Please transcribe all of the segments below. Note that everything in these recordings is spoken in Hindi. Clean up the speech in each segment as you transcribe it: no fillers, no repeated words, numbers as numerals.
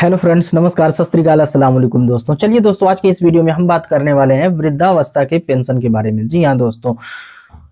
हेलो फ्रेंड्स, नमस्कार, सत श्री अकाल, अस्सलाम वालेकुम दोस्तों। चलिए दोस्तों, आज के इस वीडियो में हम बात करने वाले हैं वृद्धावस्था के पेंशन के बारे में। जी हाँ दोस्तों,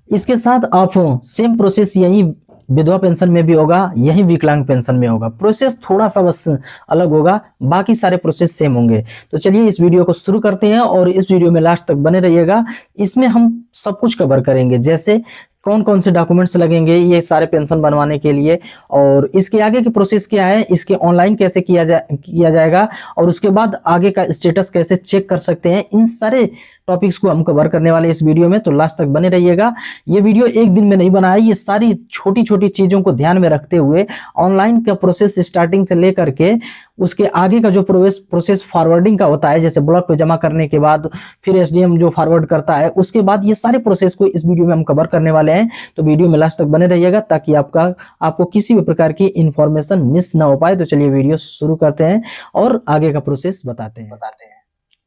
इसके साथ आप सेम प्रोसेस यही विधवा पेंशन में भी होगा, यही विकलांग पेंशन में होगा। प्रोसेस थोड़ा सा बस अलग होगा, बाकी सारे प्रोसेस सेम होंगे। तो चलिए इस वीडियो को शुरू करते हैं और इस वीडियो में लास्ट तक बने रहिएगा। इसमें हम सब कुछ कवर करेंगे, जैसे कौन कौन से डॉक्यूमेंट्स लगेंगे ये सारे पेंशन बनवाने के लिए, और इसके आगे की प्रोसेस क्या है, इसके ऑनलाइन कैसे किया जाएगा, और उसके बाद आगे का स्टेटस कैसे चेक कर सकते हैं। इन सारे टॉपिक्स को हम कवर करने वाले इस वीडियो में, तो लास्ट तक बने रहिएगा। ये वीडियो एक दिन में नहीं बना है, ये सारी छोटी छोटी चीजों को ध्यान में रखते हुए ऑनलाइन का प्रोसेस स्टार्टिंग से लेकर के उसके आगे का जो प्रोसेस फॉरवर्डिंग का होता है, जैसे ब्लॉक पे जमा करने के बाद फिर एसडीएम जो फॉरवर्ड करता है, उसके बाद ये सारे प्रोसेस को इस वीडियो में हम कवर करने वाले हैं। तो वीडियो में लास्ट तक बने रहिएगा ताकि आपको किसी भी प्रकार की इंफॉर्मेशन मिस ना हो पाए। तो चलिए वीडियो शुरू करते हैं और आगे का प्रोसेस बताते हैं।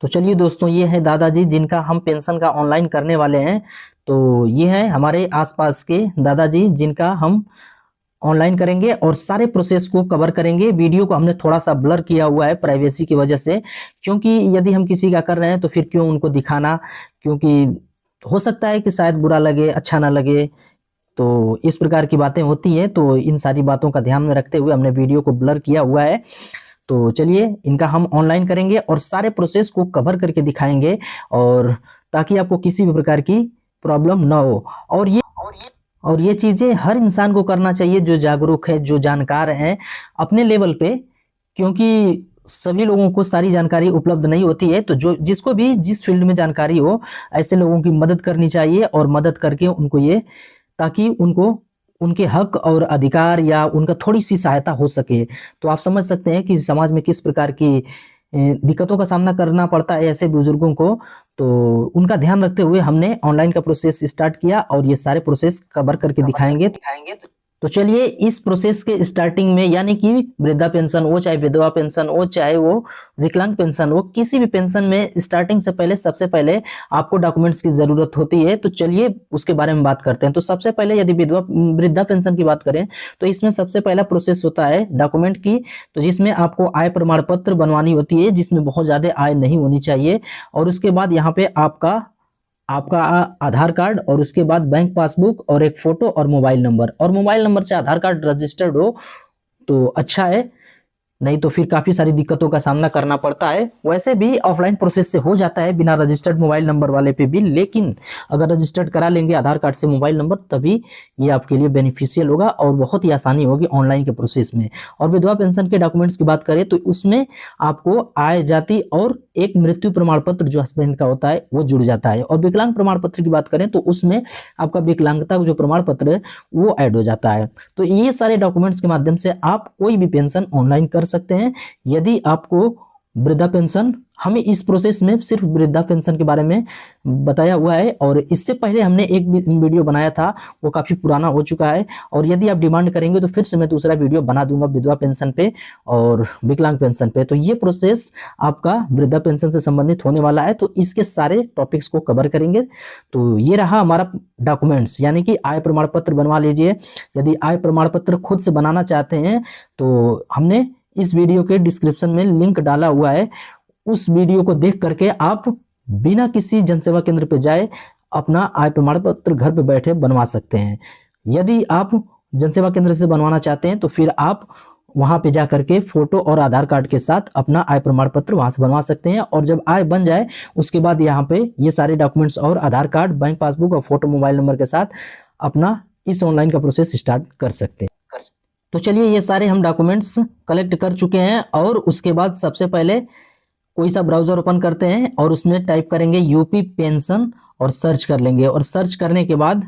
तो चलिए दोस्तों, ये है दादाजी जिनका हम पेंशन का ऑनलाइन करने वाले हैं। तो ये है हमारे आसपास के दादाजी जिनका हम ऑनलाइन करेंगे और सारे प्रोसेस को कवर करेंगे। वीडियो को हमने थोड़ा सा ब्लर किया हुआ है प्राइवेसी की वजह से, क्योंकि यदि हम किसी का कर रहे हैं तो फिर क्यों उनको दिखाना, क्योंकि हो सकता है कि शायद बुरा लगे, अच्छा ना लगे, तो इस प्रकार की बातें होती हैं। तो इन सारी बातों का ध्यान में रखते हुए हमने वीडियो को ब्लर किया हुआ है। तो चलिए इनका हम ऑनलाइन करेंगे और सारे प्रोसेस को कवर करके दिखाएंगे, और ताकि आपको किसी भी प्रकार की प्रॉब्लम ना हो। और ये चीजें हर इंसान को करना चाहिए जो जागरूक है, जो जानकार है अपने लेवल पे, क्योंकि सभी लोगों को सारी जानकारी उपलब्ध नहीं होती है। तो जो जिसको भी जिस फील्ड में जानकारी हो, ऐसे लोगों की मदद करनी चाहिए, और मदद करके उनको ये, ताकि उनको उनके हक और अधिकार या उनका थोड़ी सी सहायता हो सके। तो आप समझ सकते हैं कि समाज में किस प्रकार की दिक्कतों का सामना करना पड़ता है ऐसे बुजुर्गों को। तो उनका ध्यान रखते हुए हमने ऑनलाइन का प्रोसेस स्टार्ट किया और ये सारे प्रोसेस कवर करके दिखाएंगे। तो चलिए इस प्रोसेस के स्टार्टिंग में, यानी कि वृद्धा पेंशन हो, चाहे विधवा पेंशन हो, चाहे वो विकलांग पेंशन हो, किसी भी पेंशन में स्टार्टिंग से पहले सबसे पहले आपको डॉक्यूमेंट्स की जरूरत होती है। तो चलिए उसके बारे में बात करते हैं। तो सबसे पहले यदि वृद्धा पेंशन की बात करें तो इसमें सबसे पहला प्रोसेस होता है डॉक्यूमेंट की, तो जिसमें आपको आय प्रमाण पत्र बनवानी होती है, जिसमें बहुत ज्यादा आय नहीं होनी चाहिए। और उसके बाद यहाँ पे आपका आधार कार्ड, और उसके बाद बैंक पासबुक, और एक फोटो, और मोबाइल नंबर। और मोबाइल नंबर से आधार कार्ड रजिस्टर्ड हो तो अच्छा है, नहीं तो फिर काफी सारी दिक्कतों का सामना करना पड़ता है। वैसे भी ऑफलाइन प्रोसेस से हो जाता है बिना रजिस्टर्ड मोबाइल नंबर वाले पे भी, लेकिन अगर रजिस्टर्ड करा लेंगे आधार कार्ड से मोबाइल नंबर, तभी ये आपके लिए बेनिफिशियल होगा और बहुत ही आसानी होगी ऑनलाइन के प्रोसेस में। और विधवा पेंशन के डॉक्यूमेंट्स की बात करें तो उसमें आपको आय, जाति और एक मृत्यु प्रमाण पत्र जो हस्बैंड का होता है वो जुड़ जाता है। और विकलांग प्रमाण पत्र की बात करें तो उसमें आपका विकलांगता का जो प्रमाण पत्र है वो ऐड हो जाता है। तो ये सारे डॉक्यूमेंट्स के माध्यम से आप कोई भी पेंशन ऑनलाइन कर सकते हैं। यदि आपको वृद्धा पेंशन, हमें इस प्रोसेस में सिर्फ वृद्धा पेंशन के बारे में बताया हुआ है, और इससे पहले हमने एक वीडियो बनाया था, वो काफी पुराना हो चुका है। और यदि आप डिमांड करेंगे तो फिर से मैं दूसरा वीडियो बना दूंगा विधवा पेंशन पे और विकलांग पेंशन पे। तो ये प्रोसेस आपका वृद्धा पेंशन से संबंधित होने वाला है, तो इसके सारे टॉपिक्स को कवर करेंगे। तो ये रहा हमारा डॉक्यूमेंट्स, यानी कि आय प्रमाण पत्र बनवा लीजिए। यदि आय प्रमाण पत्र खुद से बनाना चाहते हैं तो हमने इस वीडियो के डिस्क्रिप्शन में लिंक डाला हुआ है, उस वीडियो को देख करके आप बिना किसी जनसेवा केंद्र पे जाए अपना आय प्रमाण पत्र घर पे बैठे बनवा सकते हैं। यदि आप जनसेवा केंद्र से बनवाना चाहते हैं तो फिर आप वहां पे जा करके फोटो और आधार कार्ड के साथ अपना आय प्रमाण पत्र वहां से बनवा सकते हैं। और जब आय बन जाए उसके बाद यहाँ पे ये सारे डॉक्यूमेंट्स और आधार कार्ड, बैंक पासबुक और फोटो, मोबाइल नंबर के साथ अपना इस ऑनलाइन का प्रोसेस स्टार्ट कर सकते हैं। तो चलिए ये सारे हम डॉक्यूमेंट्स कलेक्ट कर चुके हैं, और उसके बाद सबसे पहले कोई सा ब्राउजर ओपन करते हैं और उसमें टाइप करेंगे यूपी पेंशन और सर्च कर लेंगे। और सर्च करने के बाद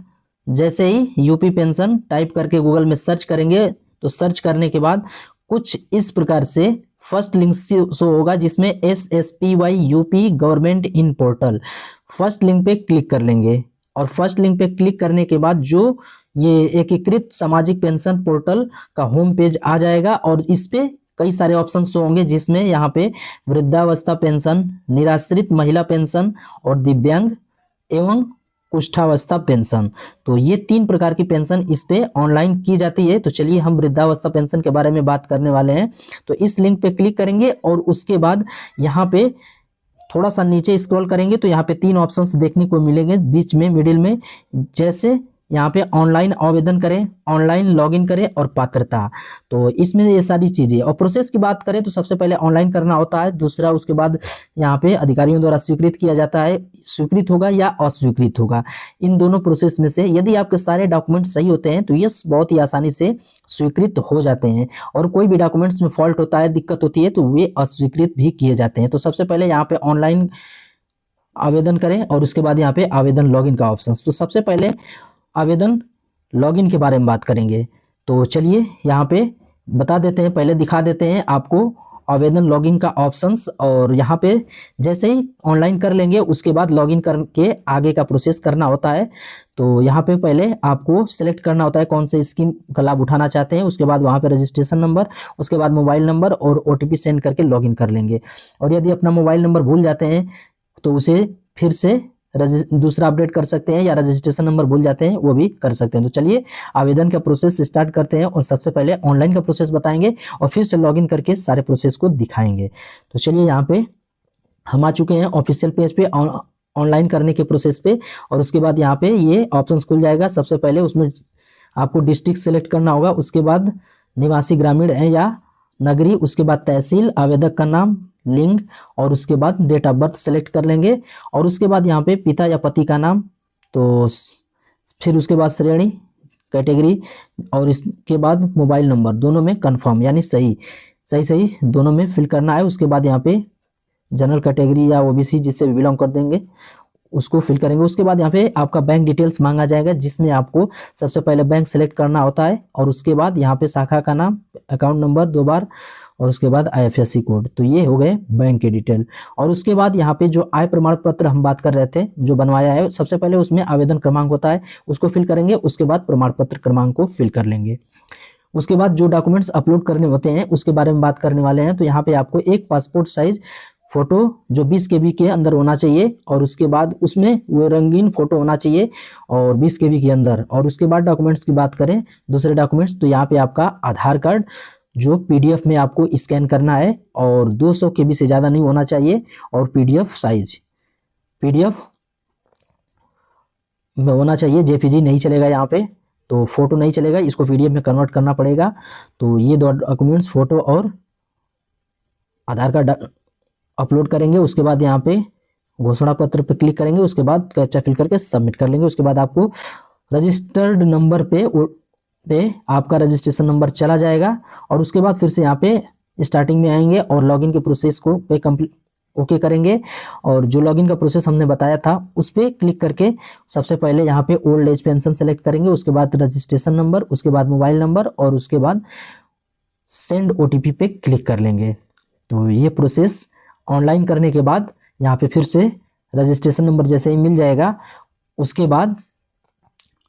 जैसे ही यूपी पेंशन टाइप करके गूगल में सर्च करेंगे तो सर्च करने के बाद कुछ इस प्रकार से फर्स्ट लिंक शो होगा, जिसमें SSPY UP government in portal. First link पे क्लिक कर लेंगे, और फर्स्ट लिंक पे क्लिक करने के बाद जो ये एकीकृत सामाजिक पेंशन पोर्टल का होम पेज आ जाएगा, और इस पे कई सारे ऑप्शन होंगे, जिसमें यहाँ पे वृद्धावस्था पेंशन, निराश्रित महिला पेंशन और दिव्यांग एवं कुष्ठावस्था पेंशन। तो ये 3 प्रकार की पेंशन इस पे ऑनलाइन की जाती है। तो चलिए हम वृद्धावस्था पेंशन के बारे में बात करने वाले हैं। तो इस लिंक पे क्लिक करेंगे और उसके बाद यहाँ पे थोड़ा सा नीचे स्क्रॉल करेंगे तो यहाँ पे 3 ऑप्शंस देखने को मिलेंगे बीच में, मिडिल में। जैसे यहाँ पे ऑनलाइन आवेदन करें, ऑनलाइन लॉगिन करें और पात्रता। तो इसमें ये सारी चीजें, और प्रोसेस की बात करें तो सबसे पहले ऑनलाइन करना होता है, दूसरा उसके बाद यहाँ पे अधिकारियों द्वारा स्वीकृत किया जाता है, स्वीकृत होगा या अस्वीकृत होगा। इन दोनों प्रोसेस में से यदि आपके सारे डॉक्यूमेंट सही होते हैं तो ये बहुत ही आसानी से स्वीकृत हो जाते हैं, और कोई भी डॉक्यूमेंट्स में फॉल्ट होता है, दिक्कत होती है, तो वे अस्वीकृत भी किए जाते हैं। तो सबसे पहले यहाँ पे ऑनलाइन आवेदन करें और उसके बाद यहाँ पे आवेदन लॉगिन का ऑप्शन। तो सबसे पहले आवेदन लॉगिन के बारे में बात करेंगे। तो चलिए यहाँ पे बता देते हैं, पहले दिखा देते हैं आपको आवेदन लॉगिन का ऑप्शंस। और यहाँ पे जैसे ही ऑनलाइन कर लेंगे उसके बाद लॉगिन करके आगे का प्रोसेस करना होता है। तो यहाँ पे पहले आपको सिलेक्ट करना होता है कौन से स्कीम का लाभ उठाना चाहते हैं, उसके बाद वहाँ पे रजिस्ट्रेशन नंबर, उसके बाद मोबाइल नंबर और OTP सेंड करके लॉगिन कर लेंगे। और यदि अपना मोबाइल नंबर भूल जाते हैं तो उसे फिर से दूसरा अपडेट कर सकते हैं, या रजिस्ट्रेशन नंबर भूल जाते हैं वो भी कर सकते हैं। तो चलिए आवेदन का प्रोसेस स्टार्ट करते हैं, और सबसे पहले ऑनलाइन का प्रोसेस बताएंगे और फिर से लॉगिन करके सारे प्रोसेस को दिखाएंगे। तो चलिए यहाँ पे हम आ चुके हैं ऑफिशियल पेज पे ऑनलाइन करने के प्रोसेस पे, और उसके बाद यहाँ पे ये ऑप्शंस खुल जाएगा। सबसे पहले उसमें आपको डिस्ट्रिक्ट सेलेक्ट करना होगा, उसके बाद निवासी ग्रामीण है या नगरी, उसके बाद तहसील, आवेदक का नाम, लिंग, और उसके बाद डेट ऑफ बर्थ सेलेक्ट कर लेंगे। और उसके बाद यहाँ पे पिता या पति का नाम, तो फिर उसके बाद श्रेणी, कैटेगरी, और इसके बाद मोबाइल नंबर, दोनों में कंफर्म यानी सही दोनों में फिल करना है। उसके बाद यहाँ पे जनरल कैटेगरी या OBC जिससे बिलोंग कर देंगे उसको फिल करेंगे। उसके बाद यहाँ पे आपका बैंक डिटेल्स मांगा जाएगा, जिसमें आपको सबसे पहले बैंक सेलेक्ट करना होता है, और उसके बाद यहाँ पे शाखा का नाम, अकाउंट नंबर 2 बार, और उसके बाद IFSC कोड। तो ये हो गए बैंक के डिटेल। और उसके बाद यहाँ पे जो आय प्रमाण पत्र हम बात कर रहे थे जो बनवाया है, सबसे पहले उसमें आवेदन क्रमांक होता है, उसको फिल करेंगे, उसके बाद प्रमाण पत्र क्रमांक को फिल कर लेंगे। उसके बाद जो डॉक्यूमेंट्स अपलोड करने होते हैं उसके बारे में बात करने वाले हैं। तो यहाँ पे आपको एक पासपोर्ट साइज फोटो जो 20 KB के अंदर होना चाहिए, और उसके बाद उसमें वो रंगीन फोटो होना चाहिए और 20 KB के अंदर। और उसके बाद डॉक्यूमेंट्स की बात करें, दूसरे डॉक्यूमेंट्स, तो यहाँ पे आपका आधार कार्ड जो PDF में आपको स्कैन करना है, और 200 KB से ज़्यादा नहीं होना चाहिए, और PDF साइज PDF में होना चाहिए, JPG नहीं चलेगा यहाँ पे, तो फोटो नहीं चलेगा, इसको PDF में कन्वर्ट करना पड़ेगा। तो ये 2 डॉक्यूमेंट्स, फोटो और आधार कार्ड अपलोड करेंगे। उसके बाद यहाँ पे घोषणा पत्र पे क्लिक करेंगे, उसके बाद कैप्चा फिल करके सबमिट कर लेंगे। उसके बाद आपको रजिस्टर्ड नंबर पे आपका रजिस्ट्रेशन नंबर चला जाएगा, और उसके बाद फिर से यहाँ पे स्टार्टिंग में आएंगे और लॉगिन के प्रोसेस को पे कंप्लीट ओके करेंगे। और जो लॉगिन का प्रोसेस हमने बताया था उस पर क्लिक करके सबसे पहले यहाँ पे ओल्ड एज पेंशन सेलेक्ट करेंगे, उसके बाद रजिस्ट्रेशन नंबर, उसके बाद मोबाइल नंबर, और उसके बाद सेंड OTP पे क्लिक कर लेंगे। तो ये प्रोसेस ऑनलाइन करने के बाद यहाँ पे फिर से रजिस्ट्रेशन नंबर जैसे ही मिल जाएगा, उसके बाद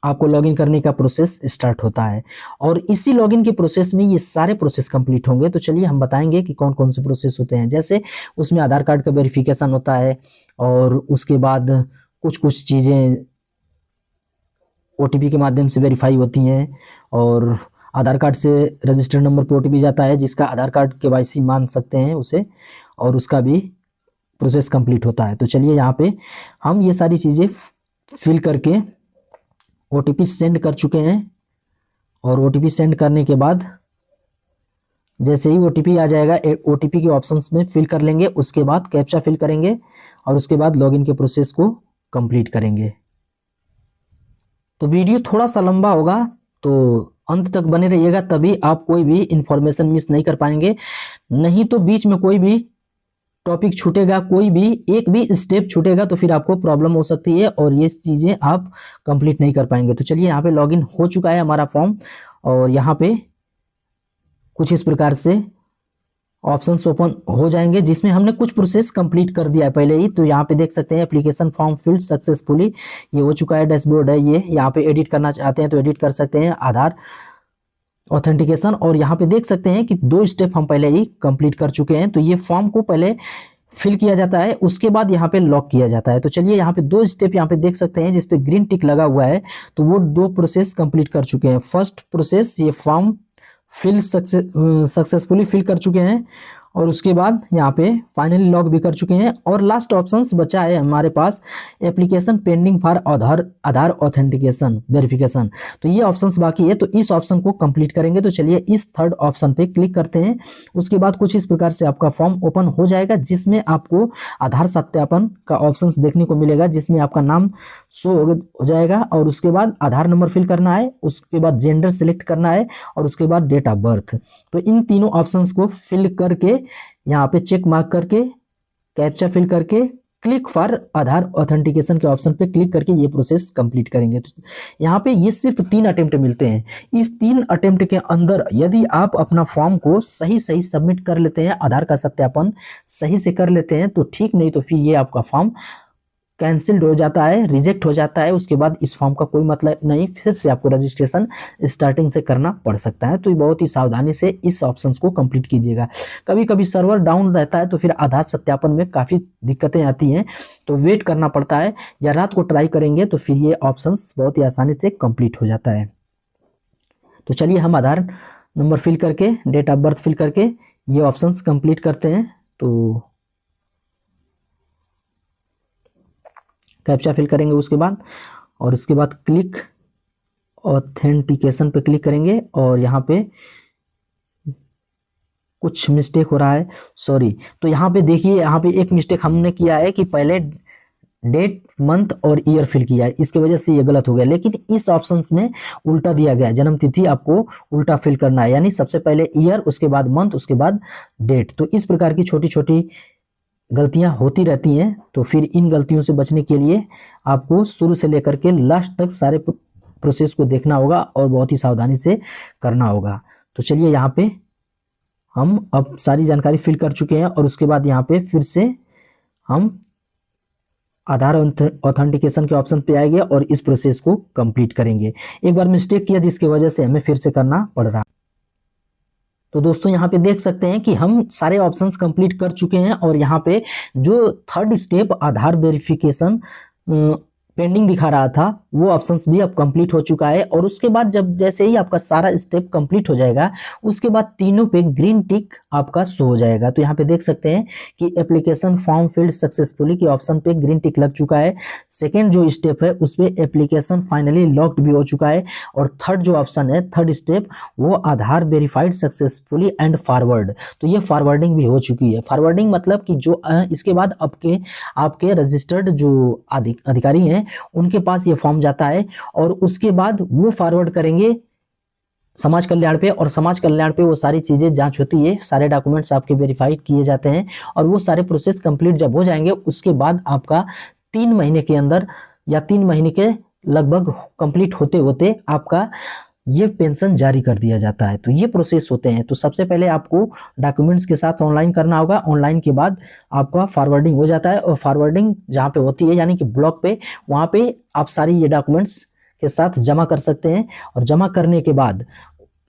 आपको लॉगिन करने का प्रोसेस स्टार्ट होता है। और इसी लॉगिन के प्रोसेस में ये सारे प्रोसेस कंप्लीट होंगे। तो चलिए हम बताएंगे कि कौन कौन से प्रोसेस होते हैं। जैसे उसमें आधार कार्ड का वेरिफिकेशन होता है, और उसके बाद कुछ चीज़ें OTP के माध्यम से वेरीफाई होती हैं, और आधार कार्ड से रजिस्टर्ड नंबर पे OTP जाता है, जिसका आधार कार्ड KYC मान सकते हैं उसे, और उसका भी प्रोसेस कंप्लीट होता है। तो चलिए यहाँ पे हम ये सारी चीज़ें फिल करके OTP सेंड कर चुके हैं, और OTP सेंड करने के बाद जैसे ही OTP आ जाएगा, OTP के ऑप्शंस में फिल कर लेंगे, उसके बाद कैप्चा फिल करेंगे, और उसके बाद लॉगिन के प्रोसेस को कंप्लीट करेंगे। तो वीडियो थोड़ा सा लंबा होगा, तो अंत तक बने रहिएगा, तभी आप कोई भी इंफॉर्मेशन मिस नहीं कर पाएंगे। नहीं तो बीच में कोई भी टॉपिक छूटेगा, कोई भी एक भी स्टेप छूटेगा तो फिर आपको प्रॉब्लम हो सकती है, और ये चीज़ें आप कंप्लीट नहीं कर पाएंगे। तो चलिए यहाँ पे लॉगिन हो चुका है हमारा फॉर्म, और यहाँ पे कुछ इस प्रकार से ऑप्शंस ओपन हो जाएंगे, जिसमें हमने कुछ प्रोसेस कंप्लीट कर दिया है पहले ही। तो यहाँ पे देख सकते हैं एप्लीकेशन फॉर्म फिल्ड सक्सेसफुली, ये हो चुका है, डैशबोर्ड है ये। यहाँ पे एडिट करना चाहते हैं तो एडिट कर सकते हैं, आधार ऑथेंटिकेशन, और यहाँ पे देख सकते हैं कि 2 स्टेप हम पहले ही कंप्लीट कर चुके हैं। तो ये फॉर्म को पहले फिल किया जाता है, उसके बाद यहाँ पे लॉक किया जाता है। तो चलिए यहाँ पे 2 स्टेप यहाँ पे देख सकते हैं जिसपे ग्रीन टिक लगा हुआ है, तो वो 2 प्रोसेस कंप्लीट कर चुके हैं। फर्स्ट प्रोसेस ये फॉर्म फिल सक्सेसफुली फिल कर चुके हैं और उसके बाद यहाँ पे फाइनली लॉग भी कर चुके हैं। और लास्ट ऑप्शंस बचा है हमारे पास application pending for Aadhaar authentication verification, तो ये ऑप्शंस बाकी है, तो इस ऑप्शन को कंप्लीट करेंगे। तो चलिए इस थर्ड ऑप्शन पे क्लिक करते हैं। उसके बाद कुछ इस प्रकार से आपका फॉर्म ओपन हो जाएगा जिसमें आपको आधार सत्यापन का ऑप्शंस देखने को मिलेगा, जिसमें आपका नाम शो हो जाएगा और उसके बाद आधार नंबर फिल करना है, उसके बाद जेंडर सिलेक्ट करना है और उसके बाद डेट ऑफ बर्थ। तो इन तीनों ऑप्शंस को फिल करके यहाँ पे चेक मार्क करके कैप्चा फिल करके क्लिक फॉर आधार ऑथेंटिकेशन के ऑप्शन पे क्लिक करके ये प्रोसेस कंप्लीट करेंगे। तो यहाँ पे ये सिर्फ 3 अटेम्प्ट मिलते हैं। इस 3 अटेम्प्ट के अंदर यदि आप अपना फॉर्म को सही सबमिट कर लेते हैं, आधार का सत्यापन सही से कर लेते हैं तो ठीक, नहीं तो फिर ये आपका फॉर्म कैंसिल्ड हो जाता है, रिजेक्ट हो जाता है। उसके बाद इस फॉर्म का कोई मतलब नहीं, फिर से आपको रजिस्ट्रेशन स्टार्टिंग से करना पड़ सकता है। तो बहुत ही सावधानी से इस ऑप्शंस को कंप्लीट कीजिएगा। कभी कभी सर्वर डाउन रहता है तो फिर आधार सत्यापन में काफ़ी दिक्कतें आती हैं, तो वेट करना पड़ता है, या रात को ट्राई करेंगे तो फिर ये ऑप्शंस बहुत ही आसानी से कंप्लीट हो जाता है। तो चलिए हम आधार नंबर फिल करके डेट ऑफ बर्थ फिल करके ये ऑप्शंस कंप्लीट करते हैं। तो कैप्चा फिल करेंगे उसके बाद, और उसके बाद क्लिक ऑथेंटिकेशन पे क्लिक करेंगे और यहाँ पे कुछ मिस्टेक हो रहा है, सॉरी। तो यहाँ पे देखिए, यहाँ पे एक मिस्टेक हमने किया है कि पहले डेट मंथ और ईयर फिल किया है, इसकी वजह से ये गलत हो गया। लेकिन इस ऑप्शंस में उल्टा दिया गया है, जन्म तिथि आपको उल्टा फिल करना है, यानी सबसे पहले ईयर, उसके बाद मंथ, उसके बाद डेट। तो इस प्रकार की छोटी छोटी गलतियां होती रहती हैं। तो फिर इन गलतियों से बचने के लिए आपको शुरू से लेकर के लास्ट तक सारे प्रोसेस को देखना होगा और बहुत ही सावधानी से करना होगा। तो चलिए यहाँ पे हम अब सारी जानकारी फिल कर चुके हैं और उसके बाद यहाँ पे फिर से हम आधार ऑथेंटिकेशन के ऑप्शन पे आएंगे और इस प्रोसेस को कंप्लीट करेंगे। एक बार मिस्टेक किया जिसकी वजह से हमें फिर से करना पड़ रहा। तो दोस्तों यहाँ पे देख सकते हैं कि हम सारे ऑप्शंस कंप्लीट कर चुके हैं और यहाँ पे जो थर्ड स्टेप आधार वेरिफिकेशन पेंडिंग दिखा रहा था वो ऑप्शंस भी अब कंप्लीट हो चुका है। और उसके बाद जब जैसे ही आपका सारा स्टेप कंप्लीट हो जाएगा उसके बाद तीनों पे ग्रीन टिक आपका शो हो जाएगा। तो यहाँ पे देख सकते हैं कि एप्लीकेशन फॉर्म फिल्ड सक्सेसफुली के ऑप्शन पे ग्रीन टिक लग चुका है। सेकेंड जो स्टेप है उसपे एप्लीकेशन फाइनली लॉक्ड भी हो चुका है। और थर्ड जो ऑप्शन है, थर्ड स्टेप, वो आधार वेरीफाइड सक्सेसफुली एंड फॉरवर्ड, तो ये फॉरवर्डिंग भी हो चुकी है। फॉरवर्डिंग मतलब कि जो इसके बाद आपके रजिस्टर्ड जो अधिकारी हैं उनके पास ये फॉर्म जाता है और उसके बाद वो फॉरवर्ड करेंगे समाज कल्याण पे, और समाज कल्याण पे वो सारी चीजें जांच होती है, सारे डॉक्यूमेंट्स आपके वेरीफाइड किए जाते हैं और वो सारे प्रोसेस कंप्लीट जब हो जाएंगे उसके बाद आपका 3 महीने के अंदर या 3 महीने के लगभग कंप्लीट होते होते आपका ये पेंशन जारी कर दिया जाता है। तो ये प्रोसेस होते हैं। तो सबसे पहले आपको डॉक्यूमेंट्स के साथ ऑनलाइन करना होगा, ऑनलाइन के बाद आपका फॉरवर्डिंग हो जाता है और फॉरवर्डिंग जहाँ पे होती है यानी कि ब्लॉक पे, वहाँ पे आप सारी ये डॉक्यूमेंट्स के साथ जमा कर सकते हैं। और जमा करने के बाद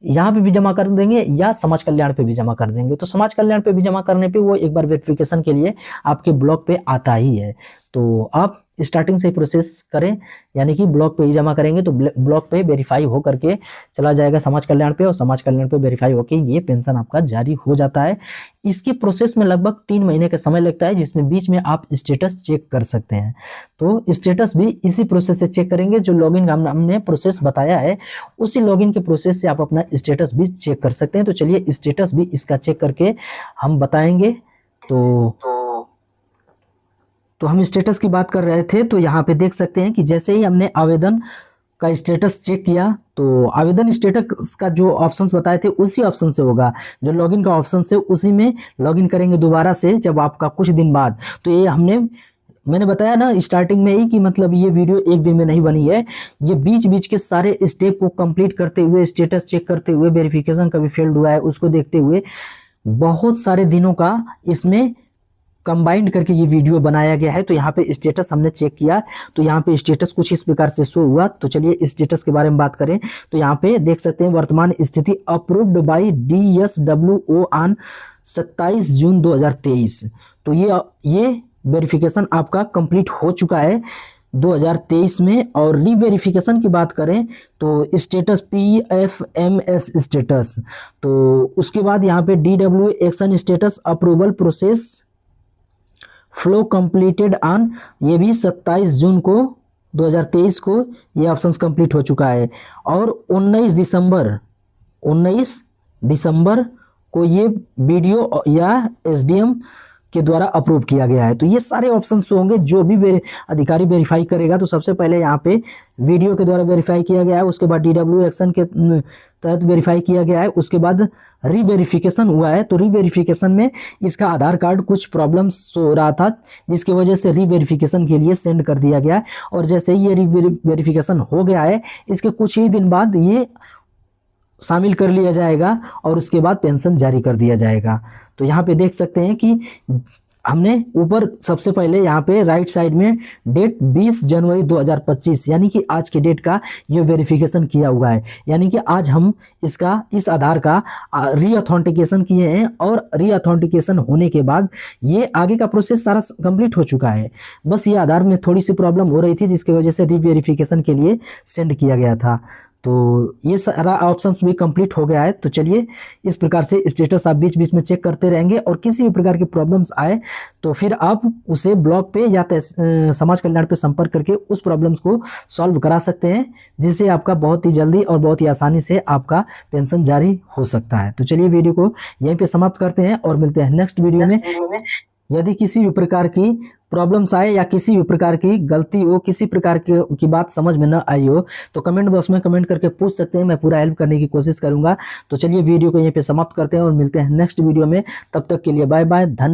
यहाँ पे भी जमा कर देंगे या समाज कल्याण पे भी जमा कर देंगे। तो समाज कल्याण पे भी जमा करने पे वो एक बार वेरिफिकेशन के लिए आपके ब्लॉक पे आता ही है। तो आप स्टार्टिंग से ही प्रोसेस करें, यानी कि ब्लॉक पे ही जमा करेंगे तो ब्लॉक पे वेरीफाई हो करके चला जाएगा समाज कल्याण पे और समाज कल्याण पे वेरीफाई होके ये पेंशन आपका जारी हो जाता है। इसके प्रोसेस में लगभग 3 महीने का समय लगता है, जिसमें बीच में आप स्टेटस चेक कर सकते हैं। तो स्टेटस भी इसी प्रोसेस से चेक करेंगे, जो लॉगिन हमने प्रोसेस बताया है उसी लॉगिन के प्रोसेस से आप अपना स्टेटस भी चेक कर सकते हैं। तो चलिए स्टेटस भी इसका चेक करके हम बताएंगे। तो हम स्टेटस की बात कर रहे थे, तो यहाँ पे देख सकते हैं कि जैसे ही हमने आवेदन का स्टेटस चेक किया तो आवेदन स्टेटस का जो ऑप्शंस बताए थे उसी ऑप्शन से होगा, जो लॉगिन का ऑप्शन से उसी में लॉगिन करेंगे दोबारा से जब आपका कुछ दिन बाद। तो ये मैंने बताया ना स्टार्टिंग में ही कि मतलब ये वीडियो एक दिन में नहीं बनी है, ये बीच बीच के सारे स्टेप को कंप्लीट करते हुए, स्टेटस चेक करते हुए, वेरिफिकेशन कभी फेल्ड हुआ है उसको देखते हुए बहुत सारे दिनों का इसमें कंबाइंड करके ये वीडियो बनाया गया है। तो यहाँ पे स्टेटस हमने चेक किया, तो यहाँ पे स्टेटस कुछ इस प्रकार से शो हुआ। तो चलिए स्टेटस के बारे में बात करें, तो यहाँ पे देख सकते हैं वर्तमान स्थिति अप्रूव्ड बाय DSWO ऑन 27 जून 2023। तो ये वेरिफिकेशन आपका कंप्लीट हो चुका है 2023 में। और रीवेरिफिकेशन की बात करें तो स्टेटस PFMS स्टेटस, तो उसके बाद यहाँ पे DW action status approval process flow completed on, ये भी 27 जून को 2023 को ये ऑप्शंस कंप्लीट हो चुका है। और 19 दिसंबर को ये वीडियो या SDM के द्वारा अप्रूव किया गया है। तो ये सारे ऑप्शंस होंगे जो भी अधिकारी वेरीफाई करेगा। तो सबसे पहले यहाँ पे वीडियो के द्वारा वेरीफाई किया गया है, उसके बाद DW एक्शन के तहत वेरीफाई किया गया है, उसके बाद रीवेरिफिकेशन हुआ है। तो रीवेरिफिकेशन में इसका आधार कार्ड कुछ प्रॉब्लम्स हो रहा था, जिसकी वजह से रीवेरिफिकेशन के लिए सेंड कर दिया गया। और जैसे ही ये रीवेरिफिकेशन हो गया है, इसके कुछ ही दिन बाद ये शामिल कर लिया जाएगा और उसके बाद पेंशन जारी कर दिया जाएगा। तो यहाँ पे देख सकते हैं कि हमने ऊपर सबसे पहले यहाँ पे राइट साइड में डेट 20 जनवरी 2025 यानी कि आज के डेट का ये वेरिफिकेशन किया हुआ है। यानी कि आज हम इस आधार का रीअथेंटिकेशन किए हैं और रीअथेंटिकेशन होने के बाद ये आगे का प्रोसेस सारा कंप्लीट हो चुका है। बस ये आधार में थोड़ी सी प्रॉब्लम हो रही थी, जिसकी वजह से रीवेरिफिकेशन के लिए सेंड किया गया था। तो ये सारा ऑप्शंस भी कंप्लीट हो गया है। तो चलिए इस प्रकार से स्टेटस आप बीच बीच में चेक करते रहेंगे, और किसी भी प्रकार की प्रॉब्लम्स आए तो फिर आप उसे ब्लॉग पे या समाज कल्याण पे संपर्क करके उस प्रॉब्लम्स को सॉल्व करा सकते हैं, जिससे आपका बहुत ही जल्दी और बहुत ही आसानी से आपका पेंशन जारी हो सकता है। तो चलिए वीडियो को यहीं पे समाप्त करते हैं और मिलते हैं नेक्स्ट वीडियो में। यदि किसी भी प्रकार की प्रॉब्लम्स आए या किसी भी प्रकार की गलती हो, किसी प्रकार की बात समझ में न आई हो, तो कमेंट बॉक्स में कमेंट करके पूछ सकते हैं, मैं पूरा हेल्प करने की कोशिश करूंगा। तो चलिए वीडियो को यहीं पे समाप्त करते हैं और मिलते हैं नेक्स्ट वीडियो में। तब तक के लिए बाय बाय, धन्यवाद।